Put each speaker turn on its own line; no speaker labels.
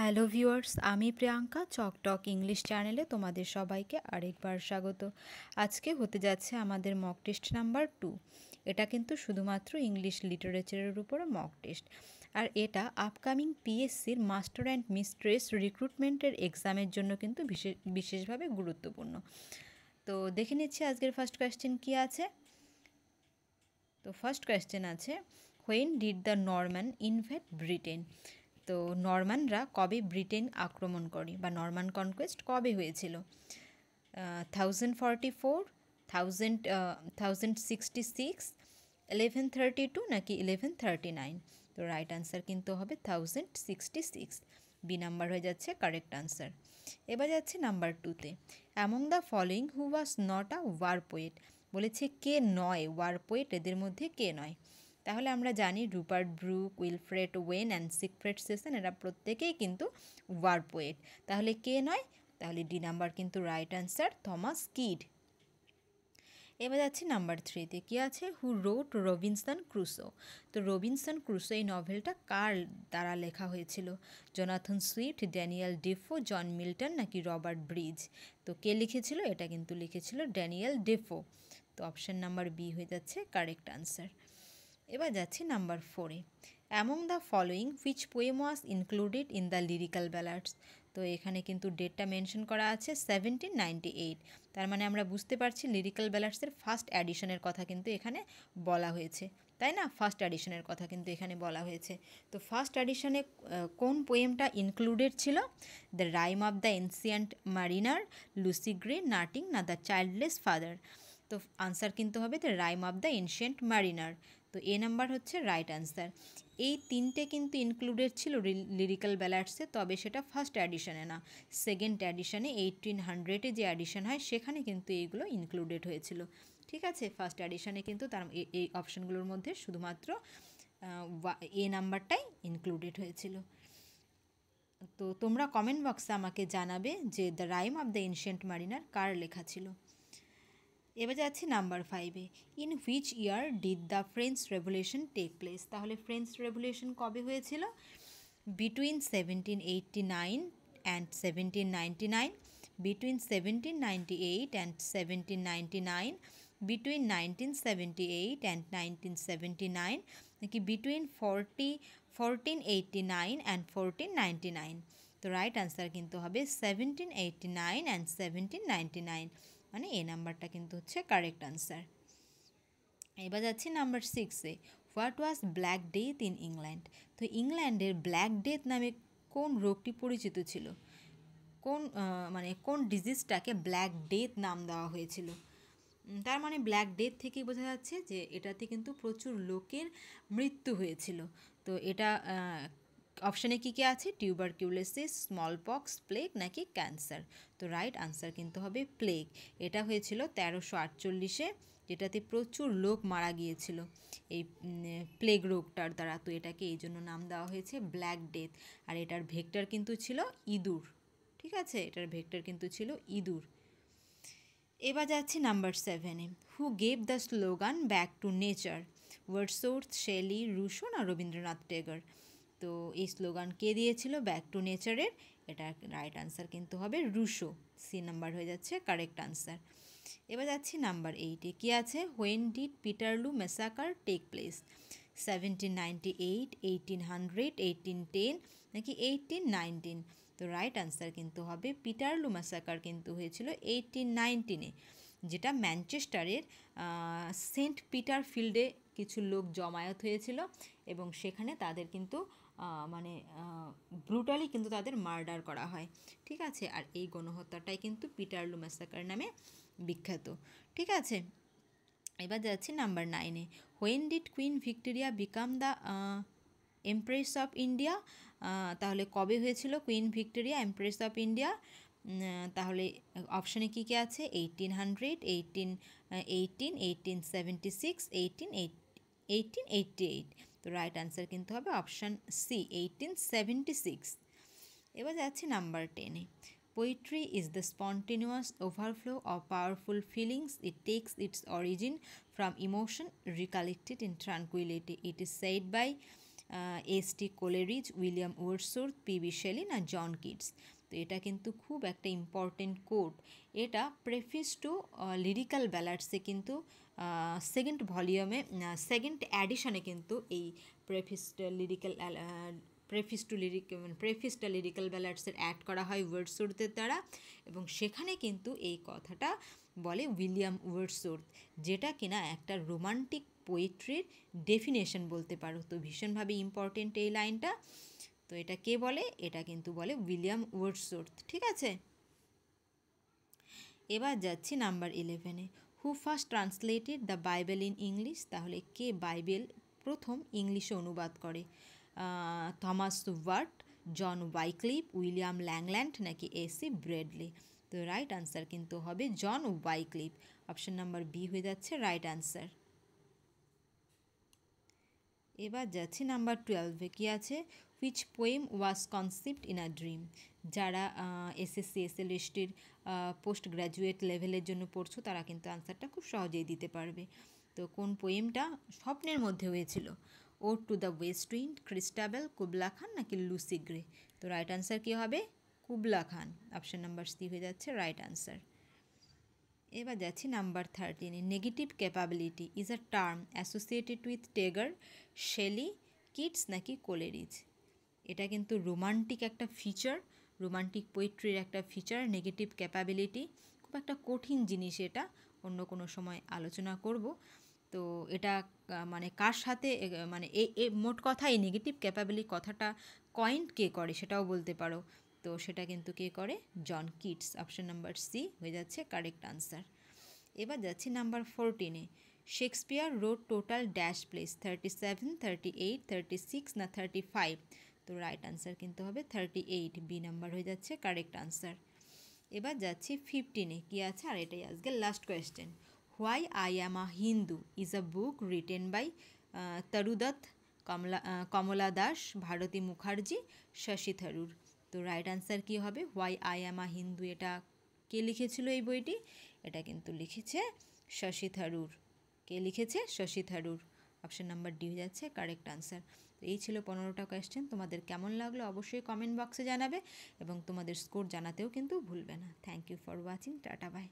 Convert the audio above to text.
Hello viewers, আমি Priyanka চকটক English চ্যানেলে তোমাদের সবাইকে আরেকবার স্বাগত। আজকে হতে যাচ্ছে আমাদের মক টেস্ট নাম্বার 2। এটা কিন্তু শুধুমাত্র ইংলিশ লিটারেচারের উপরে মক টেস্ট, আর এটা আপকামিং পিএসসির মাস্টার অ্যান্ড মিস্ট্রেস রিক্রুটমেন্টের এক্সামের জন্য কিন্তু বিশেষভাবে গুরুত্বপূর্ণ। তো দেখে নিচ্ছি আজকের ফার্স্ট কোয়েশ্চেন কী আছে। তো ফার্স্ট কোয়েশ্চেন আছে, when did the Norman invade Britain? তো নরম্যানরা কবে ব্রিটেন আক্রমণ করে বা নরম্যান কনকোয়েস্ট কবে হয়েছিল? 1044, 1066, 1132 নাকি 1139? তো রাইট আনসার কিন্তু হবে 1066। বি নাম্বার হয়ে যাচ্ছে কারেক্ট আনসার। এবার যাচ্ছে নাম্বার 2তে, among the following who was not a war poet? বলেছে কে নয় ওয়ার পোয়েট, এদের মধ্যে কে নয়? তাহলে আমরা জানি Rupert Brooke, Wilfred Owen and Siegfried Sassoon এরা প্রত্যেকেই কিন্তু ওয়ার পোয়েট। তাহলে কে নয়? তাহলে ডি নাম্বার কিন্তু রাইট আনসার, থমাস কিড। এবার যাচ্ছি নাম্বার 3তে, কী আছে? Who wrote Robinson Crusoe? তো রবিনসন ক্রুসো এই নভেলটা কার দ্বারা লেখা হয়েছিল? Jonathan Swift, Daniel Defoe, John Milton নাকি রবার্ট ব্রিজ? তো কে লিখেছিল? এটা কিন্তু লিখেছিল ড্যানিয়েল ডেফো। তো অপশান নাম্বার বি হয়ে যাচ্ছে কারেক্ট আনসার। এবার যাচ্ছি নাম্বার 4-এ, among the following which poem was included in the lyrical ballads? তো এখানে কিন্তু ডেটটা মেনশন করা আছে 1798। তার মানে আমরা বুঝতে পারছি লিরিক্যাল ব্যালাডসের ফার্স্ট অ্যাডিশনের কথা কিন্তু এখানে বলা হয়েছে, তাই না? ফার্স্ট অ্যাডিশনের কথা কিন্তু এখানে বলা হয়েছে। তো ফার্স্ট অ্যাডিশনে কোন পোয়েমটা ইনক্লুডেড ছিল? The rime of the ancient mariner, Lucy Gray, Nutting না দ্য চাইল্ডলেস ফাদার? তো আনসার কিন্তু হবে the rime of the ancient mariner. তো এ নাম্বার হচ্ছে রাইট আনসার। এই তিনটে কিন্তু ইনক্লুডেড ছিল লিরিক্যাল ব্যালাডসে, তবে সেটা ফার্স্ট অ্যাডিশনে না, সেকেন্ড অ্যাডিশনে 1800-এ যে অ্যাডিশন হয় সেখানে কিন্তু এইগুলো ইনক্লুডেড হয়েছিল। ঠিক আছে, ফার্স্ট অ্যাডিশনে কিন্তু তার এই অপশানগুলোর মধ্যে শুধুমাত্র এ নাম্বারটাই ইনক্লুডেড হয়েছিল। তো তোমরা কমেন্ট বক্সে আমাকে জানাবে যে the rime of the ancient mariner কার লেখা ছিল। এবার যাচ্ছি নাম্বার 5-এ, in which year did the French revolution take place? তাহলে ফ্রেঞ্চ রেভলিউশন কবে হয়েছিল? Between 1789 and 1799, between 1798 and 1799, between 1978 and 1979 নাকি বিটুইন 1489 অ্যান্ড 1499? তো রাইট আনসার কিন্তু হবে 1789 অ্যান্ড 1799, মানে এ নাম্বারটা কিন্তু হচ্ছে কারেক্ট আনসার। এবার যাচ্ছি নাম্বার 6-এ, what was black death in England? তো ইংল্যান্ডের ব্ল্যাক ডেথ নামে কোন রোগটি পরিচিত ছিল? কোন ডিজিজটাকে ব্ল্যাক ডেথ নাম দেওয়া হয়েছিল? তার মানে ব্ল্যাক ডেথ থেকেই বোঝা যাচ্ছে যে এটাতে কিন্তু প্রচুর লোকের মৃত্যু হয়েছিল। তো এটা অপশানে কী কী আছে? টিউবারকিউলোসিস, স্মল পক্স, প্লেগ নাকি ক্যান্সার? তো রাইট আনসার কিন্তু হবে প্লেগ। এটা হয়েছিল 1348-এ, যেটাতে প্রচুর লোক মারা গিয়েছিল এই প্লেগ রোগটার দ্বারা। তো এটাকে এই জন্য নাম দেওয়া হয়েছে ব্ল্যাক ডেথ। আর এটার ভেক্টর কিন্তু ছিল ইঁদুর। ঠিক আছে, এটার ভেক্টর কিন্তু ছিল ইঁদুর। এবার যাচ্ছি নাম্বার 7-এ, who gave the slogan back to nature? Wordsworth, Shelley, Rousseau না রবীন্দ্রনাথ টেগর? তো এই স্লোগান কে দিয়েছিল ব্যাক টু নেচারের? এটা রাইট আনসার কিন্তু হবে রুশো। সি নাম্বার হয়ে যাচ্ছে কারেক্ট আনসার। এবার যাচ্ছি নাম্বার 8-এ, কী আছে? When did Peterloo massacre take place? 1798, 1800, 1810 নাকি 1819? তো রাইট আনসার কিন্তু হবে পিটারলু ম্যাসাকার কিন্তু হয়েছিল 1819-এ, যেটা ম্যানচেস্টারের সেন্ট পিটার ফিল্ডে কিছু লোক জমায়েত হয়েছিল এবং সেখানে তাদের কিন্তু ব্রুটালি কিন্তু তাদের মার্ডার করা হয়। ঠিক আছে, আর এই গণহত্যাটাই কিন্তু পিটারলু ম্যাসাকার নামে বিখ্যাত। ঠিক আছে, এবার যাচ্ছি নাম্বার 9-এ, when did queen Victoria become the empress of India? তাহলে কবে হয়েছিল queen Victoria empress of India? তাহলে অপশানে কী কী আছে? 1800, 1818, 1876, 1888। তো রাইট আনসার কিন্তু হবে অপশান সি, 1876। এবার যাচ্ছি নাম্বার 10-এ, poetry is the spontaneous overflow of powerful feelings, it takes its origin from emotion recollected in tranquillity, it is said by S T. Coleridge, William Wordsworth, P B. Shelley না John Kitts? তো এটা কিন্তু খুব একটা important coat. এটা প্রেফিস two lyrical ব্যালাডসে কিন্তু second ভলিউমে second অ্যাডিশনে কিন্তু এই প্রেফিসটা লিরিক্যাল ব্যালাডসের অ্যাড করা হয় ওয়ার্ডসওর্থের দ্বারা, এবং সেখানে কিন্তু এই কথাটা বলে উইলিয়াম ওয়ার্ডসওর্থ, যেটা কিনা একটা রোমান্টিক পোয়েট্রির ডেফিনেশন বলতে পারো। তো ভীষণভাবে ইম্পর্টেন্ট এই লাইনটা। তো এটা কে বলে? এটা কিন্তু বলে উইলিয়াম ওয়ার্ডসওর্থ। ঠিক আছে, এবার যাচ্ছি নাম্বার 11-এ। Who first translated the Bible in English? তাহলে কে বাইবেল প্রথম ইংলিশে অনুবাদ করে? Thomas Wyatt, John Wycliffe, William Langland নাকি এসি ব্রেডলি? তো রাইট আনসার কিন্তু হবে John Wycliffe. Option number B হয়ে যাচ্ছে রাইট আনসার। এবার যাচ্ছি নাম্বার 12-এ। কী আছে? Which poem was conceived in a dream? যারা এসএসসি এসএলএসটির পোস্ট গ্র্যাজুয়েট লেভেলের জন্য পড়ছো তারা কিন্তু আনসারটা খুব সহজেই দিতে পারবে। তো কোন পোয়েমটা স্বপ্নের মধ্যে হয়েছিল? Ode to the west wind, Christabel, Kubla Khan নাকি লুসি গ্রে? তো রাইট আনসার কী হবে? Kubla Khan. Option number C হয়ে যাচ্ছে রাইট আনসার। এবার যাচ্ছি নাম্বার 13-এ। Negative capability is a term associated with Tagore, Shelley, Keats নাকি কোলেরিজ? এটা কিন্তু রোমান্টিক একটা ফিচার, রোমান্টিক পোয়েট্রির একটা ফিচার নেগেটিভ ক্যাপাবিলিটি। খুব একটা কঠিন জিনিস, এটা অন্য কোনো সময় আলোচনা করব। তো এটা মানে কার সাথে মানে মোট কথা এই নেগেটিভ ক্যাপাবিলিটি কথাটা কয়েন কে করে সেটাও বলতে পারো। তো সেটা কিন্তু কে করে? John Keats. Option number C হয়ে যাচ্ছে কারেক্ট আনসার। এবার যাচ্ছি নাম্বার 14-এ। Shakespeare wrote total dash plays? 37, 38, 36 না 35? তো রাইট আনসার কিন্তু হবে 38, বি নাম্বার হয়ে যাচ্ছে কারেক্ট আনসার। এবার যাচ্ছি 15-এ। কী আছে? আর এটাই আজকের last question. Why I am a Hindu is a book written by Toru Dutt, Kamala Das, Bharati Mukherjee, Shashi Tharoor? তো রাইট আনসার কী হবে? Why I am a Hindu এটা কে লিখেছিল এই বইটি? এটা কিন্তু লিখেছে শশী থারুর। কে লিখেছে? Shashi Tharoor. Option number D হয়ে যাচ্ছে কারেক্ট আনসার। তো এই ছিল 15টা কোয়েশ্চেন। তোমাদের কেমন লাগলো অবশ্যই কমেন্ট বক্সে জানাবে, এবং তোমাদের স্কোর জানাতেও কিন্তু ভুলবে না। Thank you for watching. Tata by.